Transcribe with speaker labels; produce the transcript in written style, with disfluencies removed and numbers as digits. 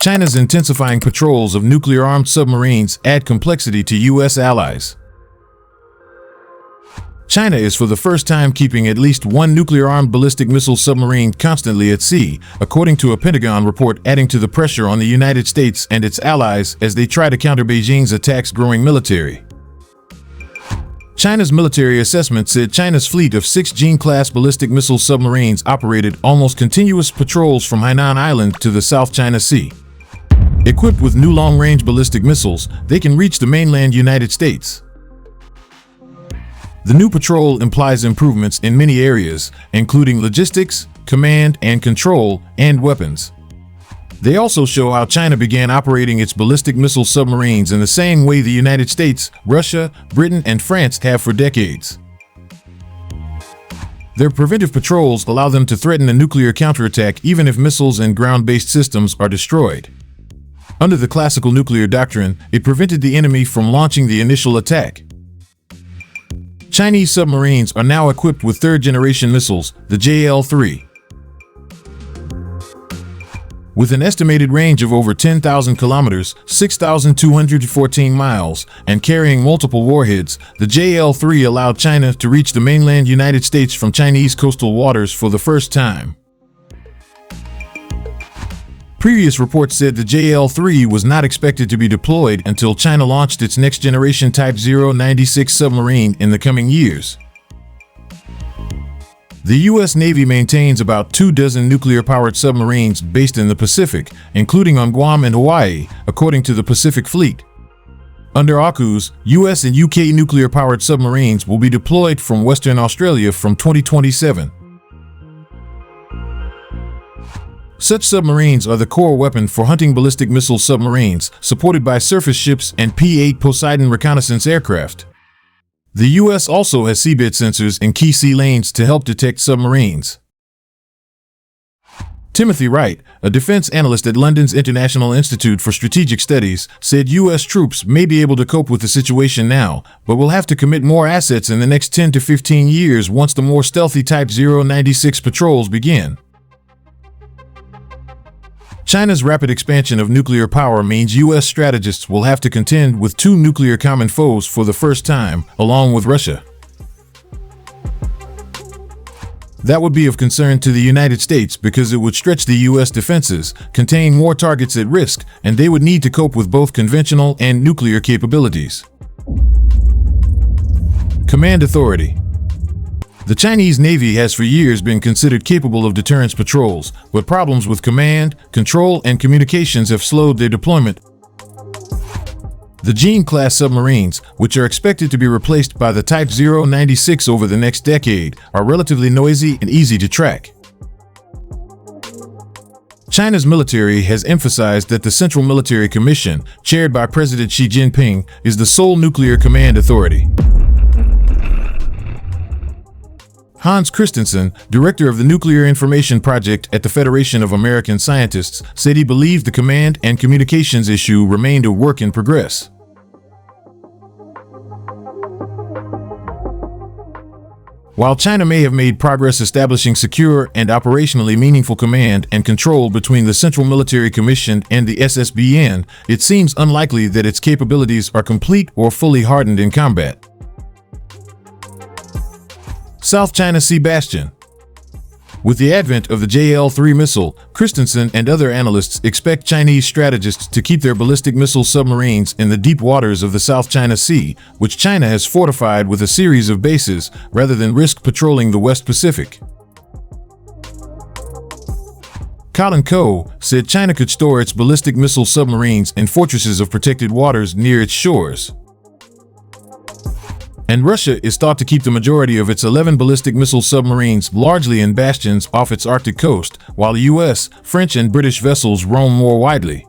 Speaker 1: China's intensifying patrols of nuclear-armed submarines add complexity to U.S. allies. China is for the first time keeping at least one nuclear-armed ballistic missile submarine constantly at sea, according to a Pentagon report, adding to the pressure on the United States and its allies as they try to counter Beijing's attacks' growing military. China's military assessment said China's fleet of 6 Jing-class ballistic missile submarines operated almost continuous patrols from Hainan Island to the South China Sea. Equipped with new long-range ballistic missiles, they can reach the mainland United States. The new patrol implies improvements in many areas, including logistics, command and control, and weapons. They also show how China began operating its ballistic missile submarines in the same way the United States, Russia, Britain, and France have for decades. Their preventive patrols allow them to threaten a nuclear counterattack even if missiles and ground-based systems are destroyed. Under the classical nuclear doctrine, it prevented the enemy from launching the initial attack. Chinese submarines are now equipped with third-generation missiles, the JL-3. With an estimated range of over 10,000 kilometers, 6,214 miles, and carrying multiple warheads, the JL-3 allowed China to reach the mainland United States from Chinese coastal waters for the first time. Previous reports said the JL-3 was not expected to be deployed until China launched its next-generation Type 096 submarine in the coming years. The U.S. Navy maintains about 24 nuclear-powered submarines based in the Pacific, including on Guam and Hawaii, according to the Pacific Fleet. Under AUKUS, U.S. and UK nuclear-powered submarines will be deployed from Western Australia from 2027. Such submarines are the core weapon for hunting ballistic missile submarines, supported by surface ships and P-8 Poseidon reconnaissance aircraft. The U.S. also has seabed sensors in key sea lanes to help detect submarines. Timothy Wright, a defense analyst at London's International Institute for Strategic Studies, said U.S. troops may be able to cope with the situation now, but will have to commit more assets in the next 10 to 15 years once the more stealthy Type 096 patrols begin. China's rapid expansion of nuclear power means U.S. strategists will have to contend with 2 nuclear common foes for the first time, along with Russia. That would be of concern to the United States because it would stretch the U.S. defenses, contain more targets at risk, and they would need to cope with both conventional and nuclear capabilities. Command authority. The Chinese Navy has for years been considered capable of deterrence patrols, but problems with command, control, and communications have slowed their deployment. The Jing-class submarines, which are expected to be replaced by the Type 096 over the next decade, are relatively noisy and easy to track. China's military has emphasized that the Central Military Commission, chaired by President Xi Jinping, is the sole nuclear command authority. Hans Christensen, director of the Nuclear Information Project at the Federation of American Scientists, said he believed the command and communications issue remained a work in progress. While China may have made progress establishing secure and operationally meaningful command and control between the Central Military Commission and the SSBN, it seems unlikely that its capabilities are complete or fully hardened in combat. South China Sea Bastion. With the advent of the JL-3 missile, Christensen and other analysts expect Chinese strategists to keep their ballistic missile submarines in the deep waters of the South China Sea, which China has fortified with a series of bases, rather than risk patrolling the West Pacific. Colin Coe said China could store its ballistic missile submarines in fortresses of protected waters near its shores. And Russia is thought to keep the majority of its 11 ballistic missile submarines largely in bastions off its Arctic coast, while US, French, and British vessels roam more widely.